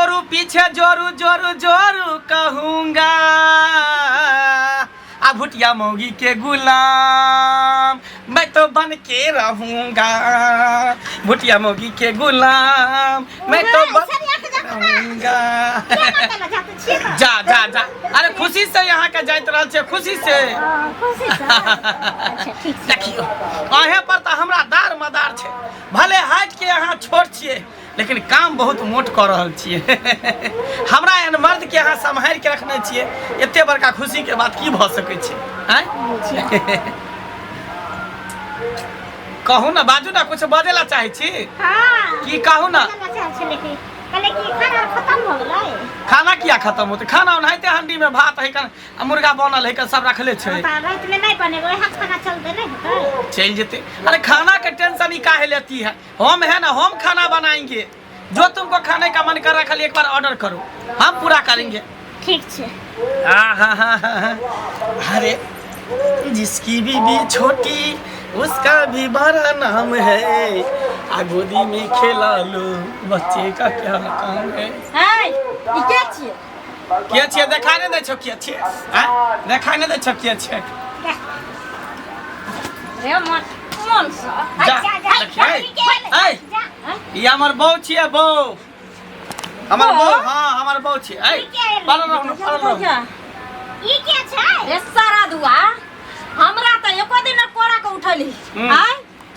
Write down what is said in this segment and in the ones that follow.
जोरू पीछे जोरू जोरू जोरू कहूँगा आ भुटिया मौगी के गुलाम मैं तो बन के रहूँगा भुटिया मौगी के गुलाम मैं तो बन रहूँगा। जा जा जा अरे खुशी से यहाँ के जाइत रहल छे खुशी से देखियो अहे पर तो हमरा दार मदार छे भले हाइट के यहाँ छोट छिए लेकिन काम बहुत मोट कर रहल छिए हमरा एहन मर्द के यहाँ सम्हारि के रखने छिए एते बड़का खुशी के बात की भ सकै छै हैं कहू ना बाजू ना कुछ बजेला चाहे छी हां की कहू ना कले की खाना खत्म हो गेलै खाना किया खत्म होते खाना ओनाहिते हंडी में भात है कन मुर्गा बनल है कन सब रखले छै रात में नहीं बनेगा वही खाना चलते नहीं होता चल जेते अरे खाना के टेंशन ही काहे लेती है हम है ना हम खाना बनाएंगे जो तुमको खाने का मन कर रहा खाली एक बार ऑर्डर करो हम पूरा करेंगे ठीक छे अरे जिसकी बीबी छोटी उसका भी बड़ा नाम है आ गोदी में खेला लो बच्चे का क्या काम है हाय ई के छिए के छिए देखा नहीं दे छो के छिए हैं देखा नहीं दे छो के छिए रे मन सा जा ए ये हमर बहू छिए बहू हमर बहू हां हमर बहू छिए ए पढ़ रहो ई के छै रे सारा दुआ हमरा त एको दिन कोरा के उठली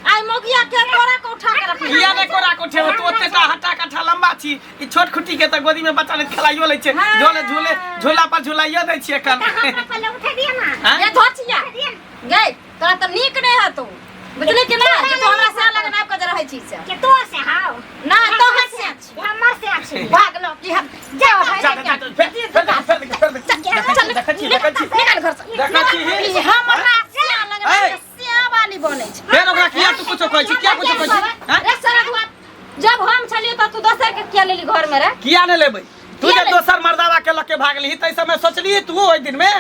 आई मोगिया के कोरा के उठा के रखली किया ने कोरा के उठे तो ओतेटा हटा कट्ठा लंबा छी ई छोट खुट्टी के त गोदी में बच्चा ने खेलाइयो ले छै झोले झूले झूला पर झुलाइयो दै छिए कन पहले उठा दिया ना ये धोचिया गई तोरा त नीक नहीं है तू बुझली कि ना जे तो हमरा से लग नाप के रहै छी से के तो से हां ना तो हसे हमर से अछि भाग लो कि हम जा निकल घर से हमरा से लग सिया वाली बनै छै फेर ओकरा किया तू कुछ कहै छी क्या कुछ कहै छी हैं रे सारा दुआ जब हम छलियो त तू दोसर के किया लेली घर में रे किया ने लेबै तू जे दोसर मर्दावा के लके भागली तै समय सोचली तू ओइ दिन में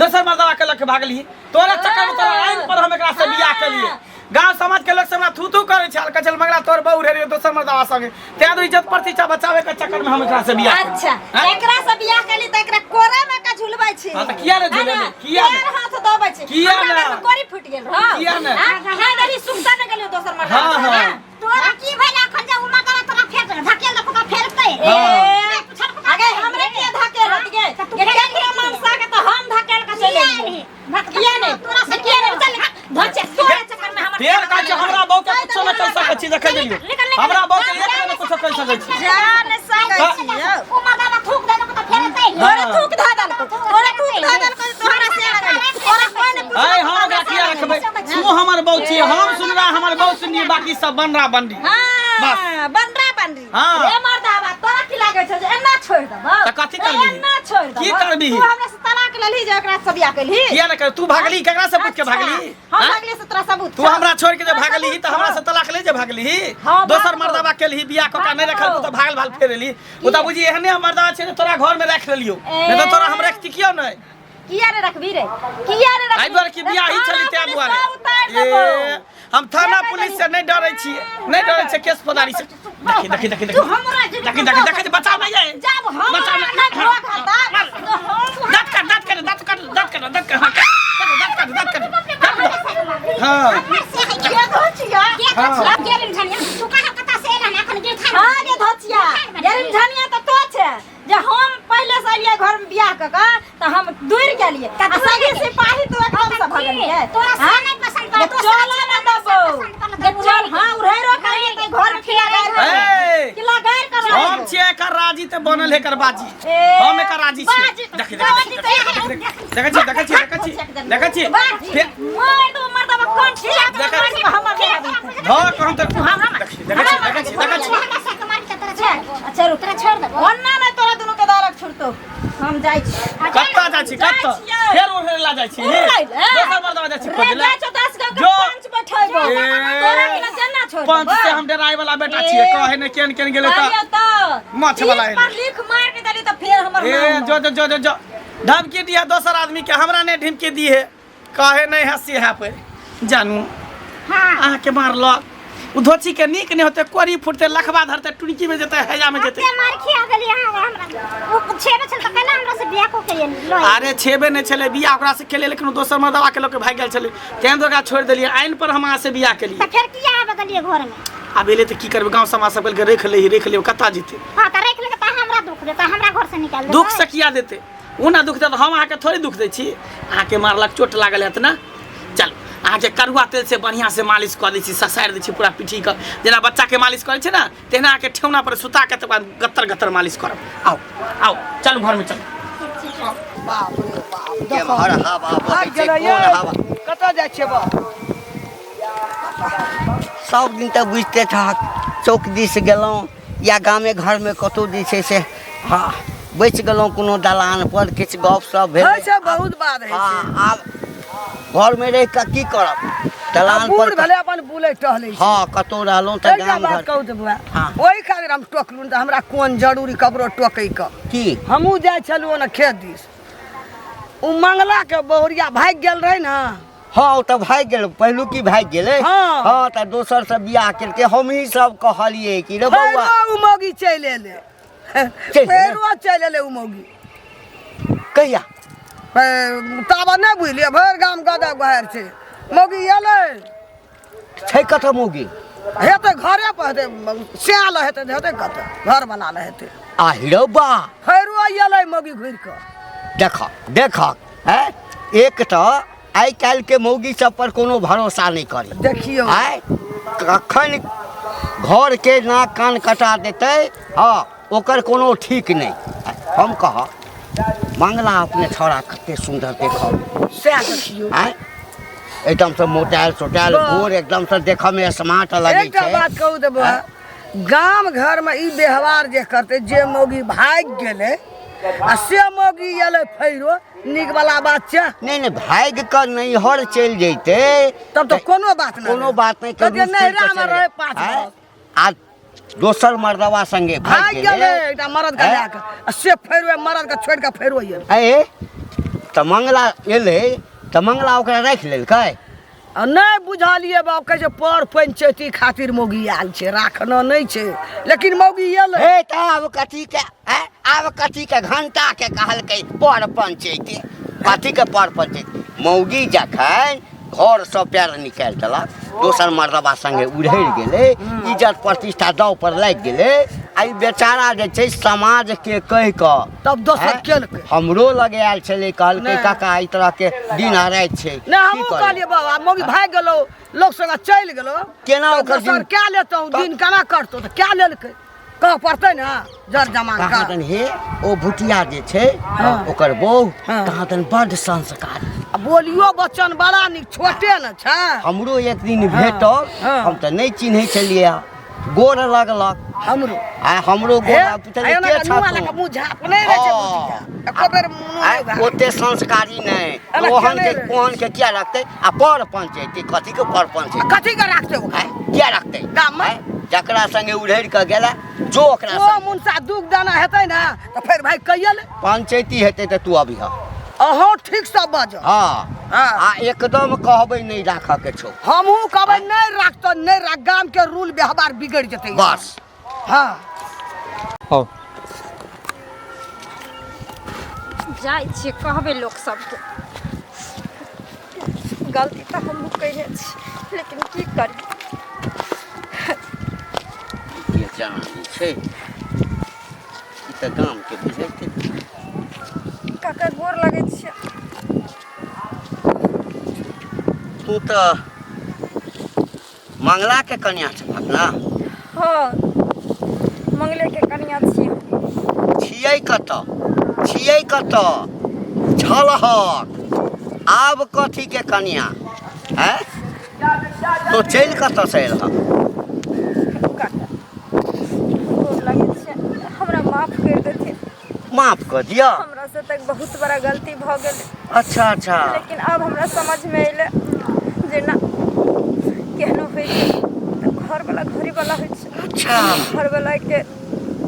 दोसर मर्दावा के लके भागली तोरा चक्कर में तोरा आइन पर हम एकरा से बियाह केलिए गांव समाज के लोग से हमरा थू थू करे छै कचल मगरा तोर बहु रे दोसर मर्दावा संगे ते दो इज्जत प्रतिष्ठा बचावे के चक्कर में हम एकरा से बियाह अच्छा एकरा से बियाह केली त एकरा कोरा में का झुलबै छी हां त किया रे झुलेबे किया हाथ दबै छी किया ना कोरी फुट गेल हां किया ना हां दरी सुनता न गेलियो दोसर मर्दावा हां हां तोरा की भेला खन जा उमा करा तोरा फेर धकेल दे पका फेरतै आगे हमरे के धकेल रतिए ये केकरा मानसा के त हम धकेल के चले किया ने तोरा से किया ने चल धचे तोरे चक्कर में हमर फेर का जे हमरा बहु के कुछ न कर सकै छी देखै देलियो हमरा बहु के एक न कुछ कर सकै छी जान सकै छी उमा दादा थूक दे तो फेरतै तोरे थूक धा दल को तोरे थूक धा दल को तोरा से लगल तोरा कोई ने ए हम ओकरा किया रखबै तू हमर बहु छी हम सुनरा हमर बहु सुनिए बाकी सब बनरा बंडी हां बनरा बंडी हाँ। ए मर्दावा तोरा की लागे छै जे एना छोड़ देबो त कथि करबी एना छोड़ देबो की करबी तू हमरा से तलाक लेली जे एकरा से बियाह केली किया न कर तू भागली केकरा से पूछ के भागली हम भागली से तोरा सबूत तू हमरा छोड़ के जे भागली त हमरा से तलाक ले जे भागली हाँ, दोसर मर्दावा केलही बियाह क का नहीं रखल त भागल भाल फेरली ओ त बुझी एहने मर्दावा छै तोरा घर में रख लेलियो नहीं त तोरा हम रखती कियो नहीं किया रे रखबी रे किया रे रखबी आई बार की बियाह ही चली ते दुआरे हम थाना पुलिस से नहीं डरै छी नहीं डरै छै केस फौजदारी से देखी देखी देखी तू हमरा जे देखी देखी देखी बचाव नहीं है जब हम बचाव नहीं भोग हता तो हम दांत कर दांत कर दांत कर दांत कर दांत कर दांत कर हां के धोचिया गेलिन झनिया तू कहा कता से एला ना अखन गेल खा हां के धोचिया गेलिन झनिया त तो छै जे हम पहले से एलिए घर में बियाह क त हम दूर गेलिए आ सगे सिपाही तो एकदम से भगलिए तोरा से नहीं पसंद पड़ा तो चल ना दबो चल हां उड़ेरो करिए के घर में खिला गए किला गैर कर हम छिए एकर राजी ते बनल है कर बाजी हम एकर राजी छी देखी देखी देखी छी मोर तो मर्दवा कोन खिला के हमर धर कहम त देखी छी अच्छा रुक छोड़ दे ओन्ना नहीं तोरा दोनों के दारक छोड़तो हम जाई छी कत्ता जाई छी कत्ता फेर उठे ला जाई छी दोसर मर्दवा जाई छी खोज ले जाई छ 10 गांव के पंच बैठैबो तोरा के ना जन्ना छोड़ पंच से हम डराई वाला बेटा छिए कहे ने केन केन गेले त माछ वाला है लिख मार के दली त फेर हमर ए जो धमकी दिया दोसर आदमी के हमरा ने धमकी दी है कहे नहीं हंसी है पे जानू हां आके मारलो उ धोची के नीक नहीं होते, कोरी फुटते, लखबा धरते, टुनकी में जेते, हैजा में जेते। ते मार खिया गेली हमरा ओ छेबे चल त केना हमरा से बियाह को के लो। अरे छेबे नहीं छले बियाह ओकरा से केले, लेकिन दोसर मर्दवा के लोग के भाग गेल छले, तें तो ओकरा छोड़ देलिए। आइन पर हम से बियाह के लिए त फिर किया आबे गेलिए घर में? अब एले त की करबे, गांव समाज सब के रख ले कता जीते। हां त रख ले त हमरा दुख दे, त हमरा घर से निकाल दे। दुख से किया देते, उ ना दुख दे, हम आके थोड़ी दुख दे छी। आके मारलक, चोट लागल है त ना, चल आके करुआ तेल से बढ़िया से मालिश कर दै छी, ससार दै छी पूरा पीठी के, जेना बच्चा के मालिश करे छै ना, तेना आके ठेवना पर सुता के त गत्तर गत्तर मालिश करब। आओ आओ चल घर में चल। बाप रे बाप, देखो हर हवा बहै छै, कोन हवा कतऽ जाइ छै बा? सब दिन तऽ बुझते ठहक चौक दिस गेलहुँ या गामे घरमे कतहु जे छै से हाँ बैच गेलहुँ कोनो दलान पर, किछु गप सप भेल। बहुत बात है हाँ, आब घरमे रहि कऽ की करब, दलान पर भले अपन बुले टहले हाँ कतहु रहलहुँ तऽ गाम घर। कहू तऽ बुआ हाँ। ओहि खातिर हम टोकलू तऽ हमरा कोन जरूरी ककरो टोकै के। की हमहूँ जाइ छलहुँ ने खेत दिस, ओ मंगला के बहुरिया भागि गेल रहे ना। हाँ ओ तऽ भागि गेल, पहिलू की भागि गेलै। हाँ। हाँ तऽ दोसर से बियाह केलकै, हमही सब कहलियै कि रे बौआ फेरो उ मौगी चलि एलै, फेरो चलि एलै उ मौगी। कहिया ताबा नहीं बुझलिए, भर गाम गदा गहर छै। मौगी एलै छै कतऽ मौगी? हेतै घरे पर, हेतै सियाल हेतै, हेतै कतऽ घर बनाल हेतै। आ हिरौ बा फेरो एलै मौगी घुरि कऽ। देख है, एक तऽ आइ काल्हि के मौगी सब पर कोनो भरोसा नहीं करी। देखियो आइ कखन घर के नाक कान कटा देते, हाँ ओकर कोनो ठीक नहीं। हम कह मंगला अपने छोरा कते सुंदर देखो, सएह देखियो। आइ एकदम से मोटाइल सोटाइल, गोर एकदम से देखऽ में स्मार्ट लगे एकटा छै। बात कहू देबो, गाम घर में ई व्यवहार जे करते, जे मौगी भाग गेले आ से मौगी एले फेरो, नीक वाला बात छै। नहीं भाग कर नहीं हर चल जैते तब तो कोनो बात नहीं, कोनो बात नहीं। तो जे नहिरा में रहे 5 वर्ष आ दोसर मर्दवा संगे भाग गेले एकटा मरद के लए के, आ से फेरो मरद के छोड़ के फेरो एले। ए त मंगला एले त मंगला ओकरा राख लेलकै। आ नहीं बुझलिए बाप, कहे पर पंचायती खातिर मौगी आयल छै, राखना नहीं छै, लेकिन मौगी एले। हे त आब कथी के घंटा के कहलकै पर पंचायती, कथी के पर पंचायती? मौगी जखन घर से पैर निकाल देलक, दोसर मर्दवा संगे उड़ैर गेले, इज्जत प्रतिष्ठा दाव पर लाग गेले, आई बेचारा जे छै समाज के कह क तब दोसर केलकै। हमरो लगे आयल छले, कहलकै काका ई तरह के दिन आ रात छै। नहीं हम कहलिए बाबा मौगी भाग गेलो, लोग संग चल गेलो, केना ओकर दोसर क्या लेतो दिन केना करतो, तो क्या लेलकै कह पड़ते ना जर जमान का। कहाँ तन हे ओ भुटिया जे छै ओकर बहू कहाँ तन बड़ संस्कारी, बोलियो बच्चन बड़ा निक, छोटे न छै। हमरो एक दिन भेटल, हम त नहीं चिन्है छलियै, गोर लगलक हमरो हमरो गोर पुछलियै के वाला का छ मुंह झाप नहीं रहे छै बुझिया, एको बेर मुंह ओते संस्कारी नहीं, ओहन के क्या रखते? आ पर पंचायती कथी के पर पंचायती कथी के राखते हो क्या रखते गाम में? जकरा संगे उड़ैर के गेला जो ओकरा ओ संगे मुनसा दुख दाना हेतै ना, तो फिर भाई कहियल पंचायती हेतै त तू अभी अहो ठीक सब बाज। हाँ आ एकदम कहबै नहीं राखऽ के छौ, हमहू कहबै नहीं राखतो, नहीं राख, गाम के रूल व्यवहार बिगड़ जेतै बस। हाँ जाइ छियै कहबै लोक सबके, गलती तऽ हमहूँ कयने छी, लेकिन की करी। के जानी छै ई त गाम के बुझैते। काका गोर लगै छियै। तू त मंगला के कन्या छह ना? हाँ मंगले के कनिया छियै। छियै कतऽ छलहक, आब कथी के कन्या है? तो चल कतऽ से एलहक? गोर लगै छियै, हमरा माफ कर देथिन। माफ कर दिया। हमरा से तक बहुत बड़ा गलती भ गेलै, अच्छा लेकिन अब हमरा समझ में अयलै जे ना केहनो होइ छै तऽ घर वाला घरी वाला होइ छै। अच्छा घर वाला के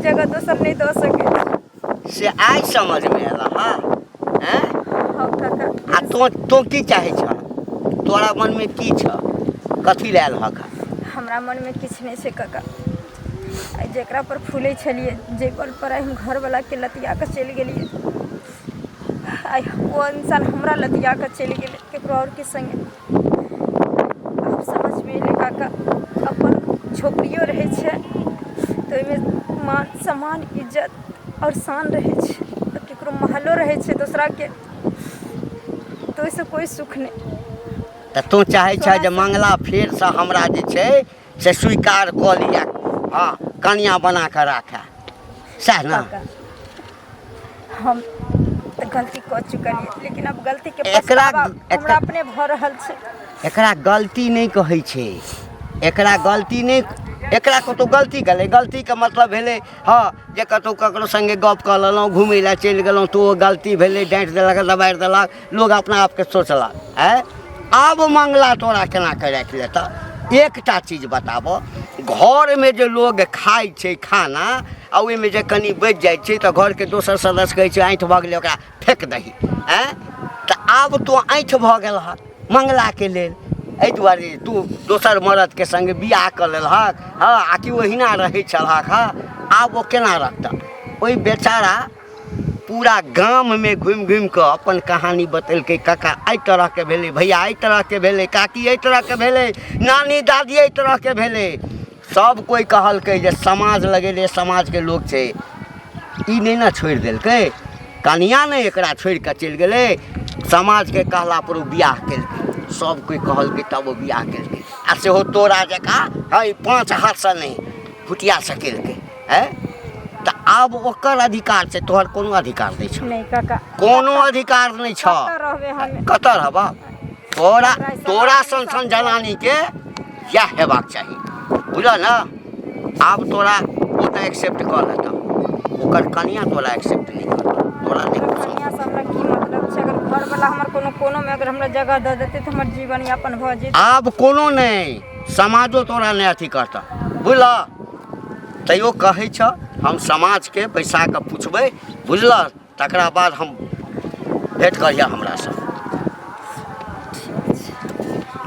जगह दोसर नहीं दऽ सके से आइ समझ में एला हाँ? हाँ काका। आ तो की चाहे छ? तोरा मन में की छ? कथी लेल हक? हमरा हमरा मन में किछु नहीं से काका। आई जेकरा पर फूले छलिए जे पर हम घर वाला के लतिया के चल गेलिए, आई वो इंसान हमरा लतिया के चल गेले केकरो और के संगे। अब समझ में एले काका अपन झोपड़ियो रहे छे तो एमे मान सम्मान इज्जत और शान रहे छे, केकरो महलो रहे छे दूसरा के, तो इससे कोई सुख नहीं। तो तू चाहे छ जे मंगला फेर से हमरा जे छै से स्वीकार क लिया, हाँ कन्या बना के राखे, सह ना। हम तो गलती कर चुकलिए, लेकिन अब गलती के पछतावा हमरा अपने भ रहल छे। एकरा गलती नहीं कहै छै, एकरा गलती नहीं, एकरा कतौ गलती गले, गलती के मतलब भेले हाँ जे कतौ ककरो संगे गप क लेलहुँ, घुमै लए चलि गेलहुँ तो ओ गलती भेले, डांट देलक दबाड़ि देलक, लोग अपना आप के सोचलक है। अब मंगला तोरा केना के राखि लेता? एकटा चीज बताबो, घर में जे लोग खाइ छै खाना आ ओहिमे जे कनि बचि जाइ छै तऽ घर के दोसर सदस्य कहै छै आँठि भऽ गेलै ओकरा फेंक दही, हैं? तऽ आब तो आँठि भऽ गेल मंगला के लेल, एहि दुआरे तू दोसर मर्द के संग बियाह कऽ लेलहक, हाँ आ कि ओहिना रहै छलहक, हाँ आब ओ केना रखता? ओहि बेचारा पूरा गाम में घुमि घुमि कऽ अपन कहानी बतेलकै, काका एहि तरह के भेलै, भैया एहि तरह के भेलै, काकी एहि तरह के भेलै, नानी दादी एहि तरह के भेलै। सब कोई कहलकै जे समाज लगेले, समाज के लोग छै, ई नहीं ना छोड़ि देलकै, कनिया ने एकरा छोड़ि कऽ चलि गेलै, समाज के कहला पर ओ बियाह केलकै, सब कोई कहलकै तब ओ बियाह केलकै, आ सेहो तोरा जकाँ है 5 हाथ से नहीं फुटिया सकेलकै, है? तऽ आब ओकर अधिकार छै, तोहर कोनो अधिकार नहीं छौ। नहीं काका, कोनो अधिकार नहीं छौ। कतऽ रहबा? तोरा सन जनानी के यह हेबाक चाही, बुझल ना? आब तोरा ओ तऽ एक्सेप्ट कऽ लेता, ओकर कनिया तोरा एक्सेप्ट नहीं करता, तोरा नहीं कनिया से हमरा की मतलब छै? अगर घर वाला हमर कोनो में अगर हमरा जगह दे देते तो हमर जीवन यापन भ जेतै। आब कोनो नहीं, समाजो तोरा नहीं अथी करता, बुझल? तैयो कहै छ हम समाज के बैसा के पूछबै, बुझल? तकरा बाद हम भेंट करिया हमरा से।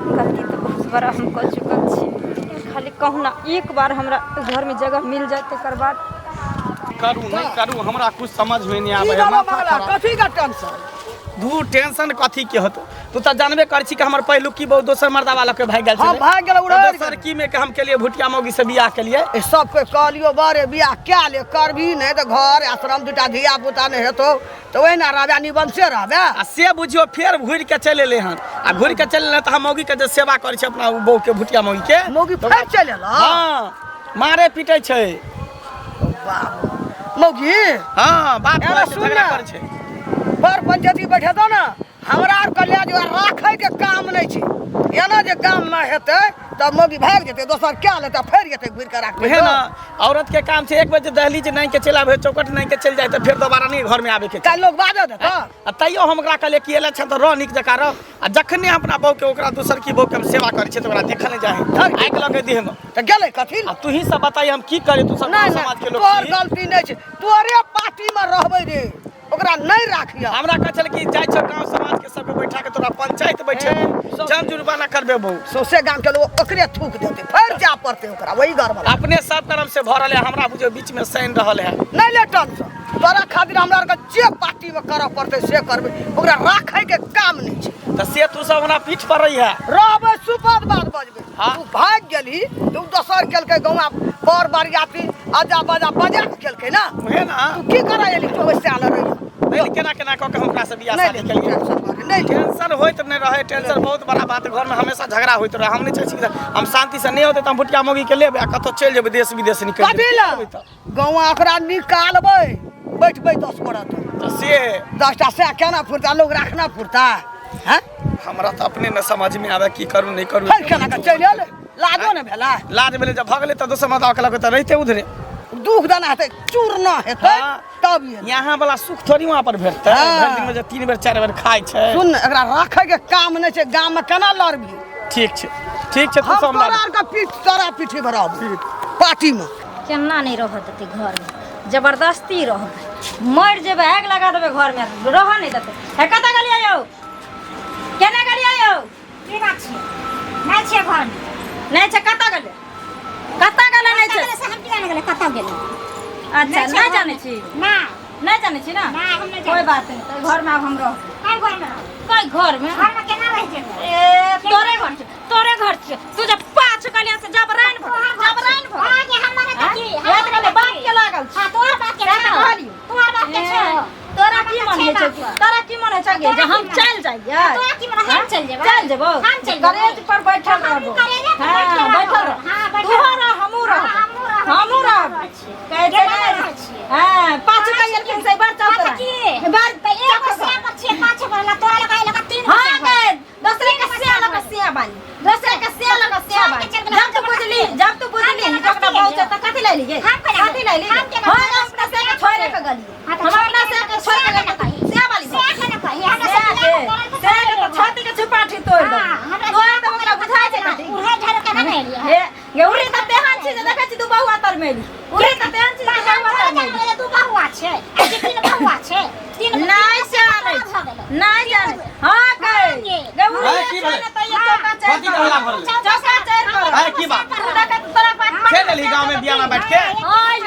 गलती तो बहुत बड़ा हम कर चुकल छी, खाली कहूँ ना एक बार हमरा घर में जगह मिल जाए तकर बाद करू नहीं करू हमरा कुछ समझ में नहीं आवे। कथी का टेंशन? दू टेंशन कथी के होतो? तू तो जानबे कर छी कि हमर पहलू की बहुत दोसर मर्दा वाला के भाग गेल हाँ छले, भाग गेल उड़ा दोसर की में के हम के लिए भुटिया मौगी से बियाह के लिए सब के कहलियो बारे बियाह क्या ले करबी नहीं तो घर आश्रम दूटा धिया पुता नहीं हेतो तो वही ना राजा निबंध से रहबे। आ से बुझियो फेर घुर के चले एले हन, आ घुर के चले एले त हम मौगी के जे सेवा करै छै अपना बहू के भुटिया मौगी के, मौगी फेर चल एला। हां मारे पीटे छै, मौगी हां बात एना करे छै, सुन झगड़ा ना। करे छै। पर पंचायती बैठे दो ना, हमरा आर कल्या जो राखे के काम नहीं छै, एना जे काम ना हेते तब मौगी भाग जेते, दोसर क्या लेते फेर जेते घुर के राख है ना? औरत के काम छै 1 बजे दहलीज नहीं के चला भे चौकट नहीं के चल जाए तो फिर दोबारा नहीं घर में आवे के। काल लोग बाजे देता आ तैयो हम ओकरा कहले कि एले छ त रह नीक जका रह, आ जखने अपना बहू के ओकरा दोसर की बहू के हम सेवा करै छै त ओकरा देखल नहीं जाए, आग लगे देह में। तो गेले कथी? आ तू ही सब बताई हम की करे? तू सब नहीं समाज के लोग तोर छी। गलती नहीं छै, तोरे पार्टी में रहबे रे, ओकरा नहीं राखिया। हमरा कह चल कि जाय छ गांव समाज के सब बैठा के तोरा पंचायत बैठे जन जुर्माना करबे बहु, सौसे गांव के लोग ओकरे थूक देते, फिर जा पड़ते ओकरा वही घर वाला। अपने सब कर्म से भरल है, हमरा बुझो बीच में सैन रहल है। नहीं ले टेंशन, तोरा खातिर हमरा आर के जे पार्टी में करऽ पड़ते से करबे, ओकरा राखे के काम नहीं छै। त से तू सब हमरा पीठ पर रही है, रहबे सुपद बात बजबे। हाँ। तू भाग गेली, तू दोसर केलके गौवा पर बारियाती आजा बाजा बजा के केलके ना, है ना? तू की करे एली तो वैसे आल रही नहीं केना केना क के हमरा से बियाह शादी नहीं केलिए। नहीं टेंशन होइत नहीं रहे, टेंशन बहुत बड़ा बात है, घर में हमेशा झगड़ा होइत रहे। हम नहीं चाहे छी कि हम शांति से नहीं होते त हम भुटिया मौगी के लेबे आ कतो चल जेबे देश विदेश निकल कथी ला गौवा ओकरा निकालबे, बैठबे 10 मिनट तो से 10टा से केना फुरता, लोग राखना फुरता हैं? हमरा तो अपने न समझ में आवे की करूं नहीं करूं। फिर केना के चल आले, लाजो न भेला, लाज भेले जब भगले त दोसर मत आके त रहते उधरे। दुख दाना हेतै, चूरना हेतै हाँ। तब ये यहाँ वाला सुख थोड़ी वहाँ पर भेटतै, हाँ। घर दिन में जे 3 बेर 4 बेर खाय छै। सुन एकरा राखे के काम नहीं छै, गांव में केना लड़बी? ठीक छै तू हम सब तोरा आर के पीठ तोरा पीठी भराब पार्टी में। केना नहीं रह देते घर में, जबरदस्ती रह मर जेबे, आग लगा देबे घर में, रह नहीं देते। है कता गलिया यौ, केना गलिया यौ? की बात छै? नहीं छै घर नहीं छै कता गलिया? कत्ता गेलै नहीं छै से हम किया गेलै कतौ गेलै अच्छा नहीं जाने छी ना नहीं जाने छी ना ना हम नहीं कोई बात नहीं तो घर में अब हम रह काय घर में कोई घर में घर में केना रह जेबै ए तोरे घर छै तू जब पाछ कलिया से जबराइन भो आगे हमरे त की एक ने बात के लागल हां तोर बात के कहलियो तोर बात के छै तोरा की मन है तोरा की मन है गे जे हम चल जाइए तोरा की मन हम चल जेबै चल जेबो हम चल गरेज पर बैठल रहबो हां बैठल रह हां बैठल तू रह हमू रह कह दे हां पाछ कलिया के से बात चलत रह बात एक से मछे पाछ वाला तोरा लगा तीन हां गे दूसरे के से बानी दूसरे के से बानी जब तू बुझली निकटा बहुत त कथि ले ली गे कथि ले ली हां अपना से के छोड़े के गली हम अपना से के छोड़ के गली से वाली से ना कही हमरा से के छाती के छुपाठी तोड़ दो तोड़ तो ओकरा बुझाय छै कथि उहे धर के ना एलिए हे ये उरी त तेहन छी जे देखै छी तू बहुआ तर मेली उरी त तेहन छी जे बहुआ तर मेली तू बहुआ छै तीन बहुआ छै तीन नहीं जाने हां कहे गौरी की छै भेलै? न त ये चौका चढ़ कथी कहला भरले? चौका चढ़ कर है की बात? तू देख तोरा बात चल एली गांव में बियाह में बैठ के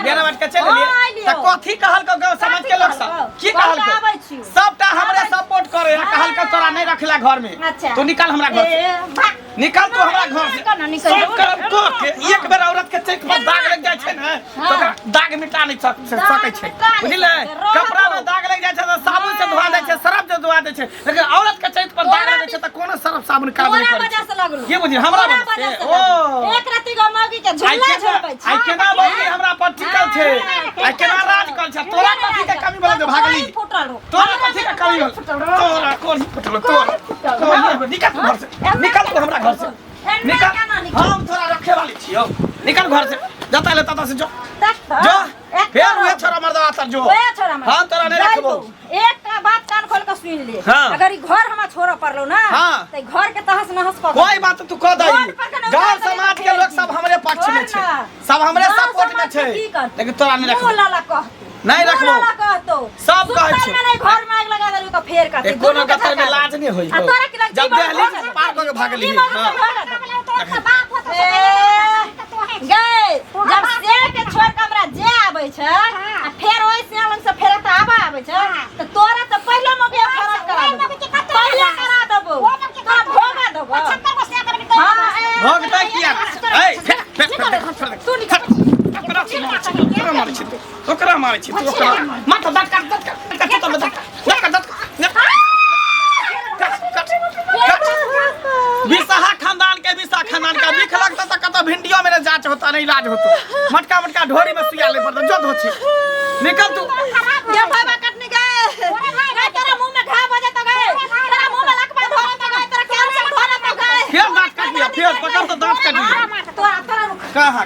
बियाह में बैठ के चल एली त कथी कहल को गांव समाज के लोग सब की कहल को सबटा हमरे सपोर्ट करे कहल के तोरा नहीं रखला घर में अच्छा। तू निकल हमरा घर से निकल तू हमरा घर से केना निकल सब करम को के एक बेर औरत के चेक पर दाग लग जाय छै न तो ओकरा दाग मिटा नहीं सकै छै बुझले कपड़ा में दाग लग जाय छै त साबुन से धोआ दै छै सरफ से धोआ दै छै लेकिन औरत के चेक पर दाग लगे छै त कोनो सरफ साबुन काम नहीं तोरा करे वजह से लगलो ये बुझी हमरा वजह से ओ एक राती गो मौगी के झुला झोपै छै आई केना बोली हमरा पर टिकल छै आई केना राज कर छै तोरा कथी के कमी बोल दे भागली फुटल तोरा कथी के कमी बोल तोरा कोन फुटल तोरा निकल घर से निकल तू हमरा घर से निकल हम तोरा रखे वाली छियो निकल घर से जता ले तता से जो जो फिर वे छोरा मर्दवा तर जो ओए छोरा मर हां तोरा नहीं रखबो एक बात कान खोल के सुन ले हाँ। अगर ई घर हमरा छोड़ पड़लो ना हाँ। त घर के तहस नहस कर कोई बात तू कह दई गांव समाज के लोग सब हमरे पक्ष में छै सब हमरे सपोर्ट में छै लेकिन तोरा नहीं रखबो लाला कह नहीं रखबो लाला कह तो सब कहै छै में नहीं घर में आग लगा देलू तो फेर का एक कोनो गतर में लाज नहीं होई आ तोरा के लग जब दहली पार कर के भागली हां तोर बाप होत गए जब से के छोड़ के हमरा जे आबै छै आ फेर ओइ से लंग से फेर त आबै छै त तोरा त पहले मगे खराब करा देबो पहले करा देबो तोरा भोगा देबो 75 वर्ष कर भी हां भोगता किया ए तू निकल ओकरा मारै छी तू ओकरा मारै छी तू ओकरा माथा दट काट तो दट बिसाहा खानदान के बिसा खानदान का बिख लगता त कतो भिंडियो मेरे जांच होता नहीं इलाज होतो मटका मटका ढोरी में सुइया ले पड़ता जो होछी निकल तू ये बाबा कटने गए गए तेरा मुंह में घा बजे तो गए तेरा मुंह में लकवा धोरा तो गए तेरा कैंसर धोरा तो गए फिर दांत काट दिया फिर पकड़ तो दांत काट दिया तोरा कहां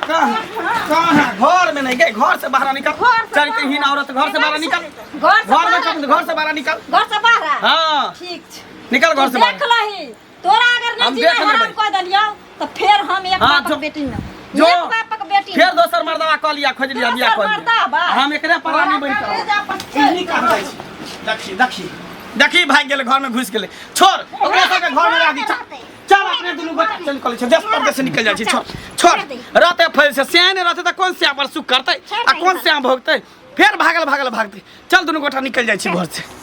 घर में नहीं गए घर से बाहर निकल चल के हीन औरत घर से बाहर निकल घर से बाहर निकल घर से बाहर हां ठीक छै निकल घर से देख बाहर लही तोरा अगर हम नहीं देख जीना लेबै। हराम कर दलियो तो फिर हम एक हाँ, बाप जो- के बेटी न जो एक बाप के बेटी फिर दोसर मर्दवा कह लिया खोज लिया बियाह कर मर्दवा हम एकरे परानी बन कर देखी देखी भाग गेले घर में घुस गेले छोड़ ओकरा सबके घर में रह दी चल अपने दुनू गोटा चल कॉलेज से देश परदेश से निकल जाइ छी छोड़ रहते फैल से सियान रहते त कौन सिया पर सुख करते आ कौन सिया भोगते फिर भागते चल दुनू गोटा निकल जाइ छी घर से